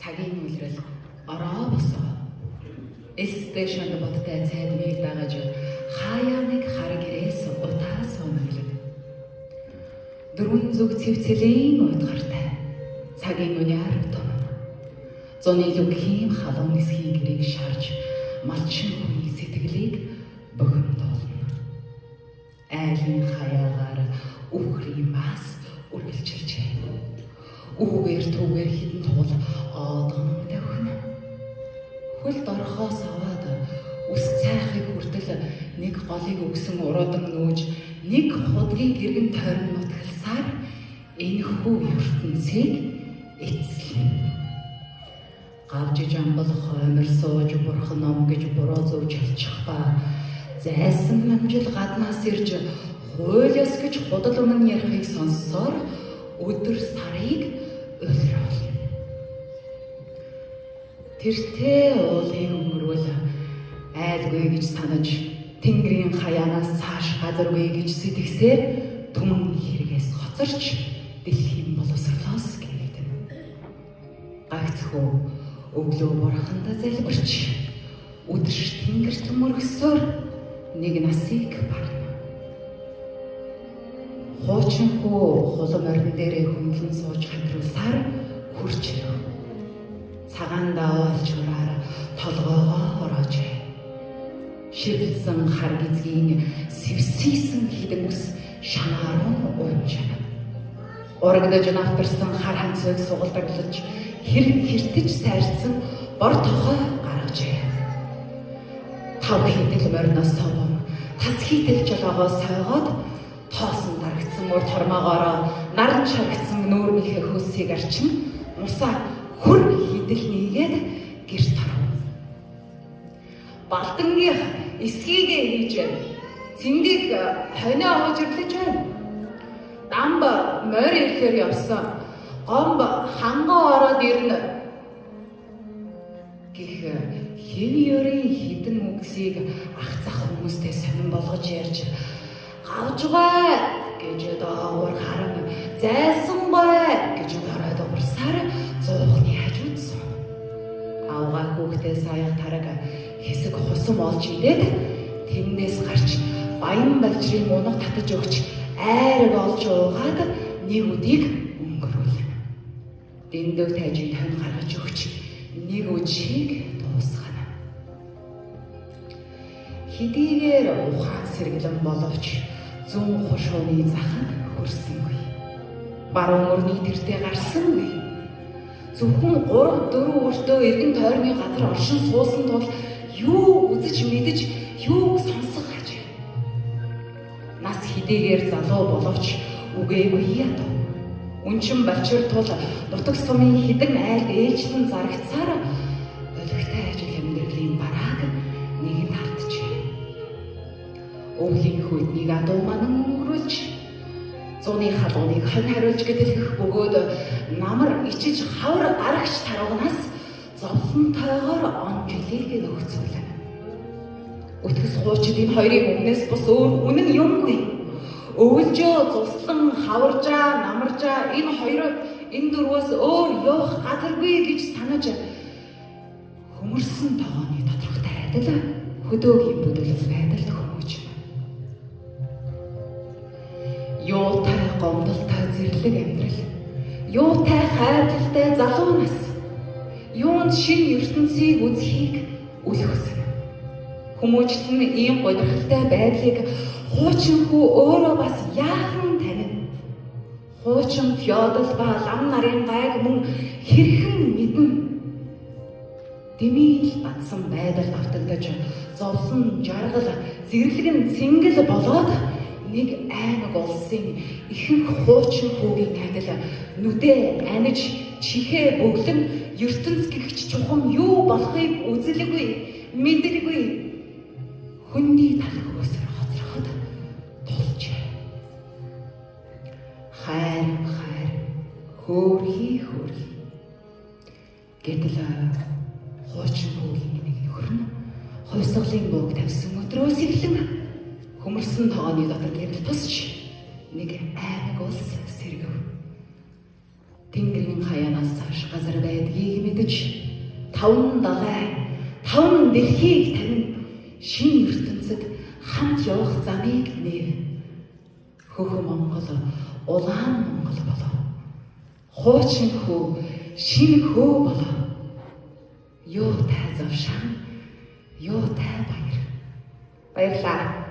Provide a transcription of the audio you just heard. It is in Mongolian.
цагийн үлрэл ороо босоо. Стейшнд бодтой цайдмыг дагаж хаяа нэг хар гэрээс утаа суунаглав. Дөрвөн зүг цэвцэлийн утгартай цагийн үняар том. Зуны лүгхийн халуун нисхийн гэрийг шарж малчин хүний сэтгэлийг богиндуулна. Айлын хаяагаар үхрийн мас үргэлжилжээ. Үүгээр түүгээр хідэн туул оодон давхна. Хөл дорхоос аваад үс цайхыг хүртэл нэг голыг өгсөн уруудан нүүж нэг худгийг гэргэн тойрон нутгалсаар энэ хүү ертөнцийг эцэлнэ. Гавж жамбал хоймор сууж бурхан ном гэж буруу зөвж хэлчих ба зайсан намжил гаднаас ирж хуйлаас гэж худал өмнө ярихыг сонссоор өдөр сарыг өлрөөлнө. Тэртээ уулыг өнгөрвөл айлгүй гэж санаж тэнгэрийн хаяанаас цааш газаргүй гэж сэтгэсээр түмэн хэрэгээс хоцорч дэлхийн боловсрлоос гэгдэн. Гагцхүү өглөө бурханд залбирч өдөрш тэнгэр төмөргсөөр нэг насыг барна. Хуучин хүү хулам орон дээрээ хөндлөн сууж хатруулсаар хурч ирв. Цагаан даавалж ураар толгоогоо ороожээ. Шивэлсэн хар гизгийн сэвсийсэн хідэн ус шанаарун уунжана. Урагдаж навтарсан хар ханцыг сугалдаглаж хэрэг хэртэж сайрсан бор тохой гаргажээ. Тав хийдэл морноос совом тас хийдэл жолоогоо сойгоод тоосон дарагдсан урд хормоогоороо наран шаргацсан нүүрнийхээ хөлсийг арчин мусаа хөр хийдэл нийгээд гэрт оров. Балдангийн эсхийг хийж цэндийг хонио аваж ирлэж байна. Дамб морь ирэхээр явсан. Гомб ханган ороод ирнэ гэх хэвээрийн хідэн үгсийг ах зах хүмүүстэй сонирн болгож ярьж гавжгаа гэж доогуур харан зайсан бай гэж ороод урсаар зуухны хажуудсан. Авгаа хүүхдээ саяг тараг хэсэг хусам олж идээд тэндээс гарч баян балжрын мунаг татаж өгч айраг олж уугаад нэг өдийг өнгөрүүлнэ. Дэндүү тайжин тань гаргаж өгч нэг үжийг дуусгана. Хэдийгээр ухаан сэргэлэн боловч зүүн хушууны захад хөрсөнгүй. Баруун мөрний тэртээ гарсангүй. Зөвхөн 3-4 өртөө эргэн тойрны газар оршин суусан тул юу үзэж мэдэж юу сонсох гэж. Нас хэдийгээр залуу боловч үгээгүй ядав. Үнчин балчир тул нутаг сумын хідэн айл ээлжлэн зарагцсаар өлегтэй ажил амьдралын барааг нэгэн харджээ. Өвлийн хүйднийг адуу манан өнгөрүүлж зуны халууныг хонь хариулж гэдэлхэх бөгөөд намар ичиж хавар арагч таруугнаас зовлон тойгоор он жилийг нөхцүүлнэ. Өтгөс хуучид энэ хоёрын өмнөөс бус өөр үнэн юмгүй. Өвөлжөө цуслан хаваржаа намаржаа энэ хоёроо энэ дөрвөөс өөр явах газаргүй гэж санаж хөмөрсөн тогооны тодорхойтой адил хөдөөгийн бүдүүлэг байдалд хүмүүжнэ. Юутай гомдолтой зэрлэг амьдрал, юутай хайрлалтай залуу нас, юунд шинэ ертөнцийг үзхийг үлгсэн. Хүмүүжлэн ийм гойрхолтой байдлыг хуучин хүү өөрөө бас яахан танина. Хуучин феодал ба лам нарын гайг мөн хэрхэн мэднэ. Дэмийл батсан байдал автагдаж зовлон жаргал зэрлэгэн цэнгэл болоод нэг аймаг улсын ихэнх хуучин хүүгийн адил нүдээ аниж чихээ бөглөн ертөнц гэгч чухам юу болохыг үзэлгүй мэдэргүй хүнний талхөөсөр хоцроход тулжээ. Хайр хөөрхий гэтэл хуучин хүүгийн нэг нөхөр нь хувьсгалын бууг тавьсан өдрөөс эхлэн хөмөрсөн тогооны дотор гэрэл тусч нэг аймаг улс сэргэв. Тэнгэрийн хаяанаас цааш газар байдгийг мэдэж таван дэлхийг тавин шинэ ертөнцид хамт явах замыг нээв. Хөхөн Монгол улаан Монгол болов. Хуучин хөө шинэ хөө болов. Юутай завшаан, юутай баяр. Баярлалаа.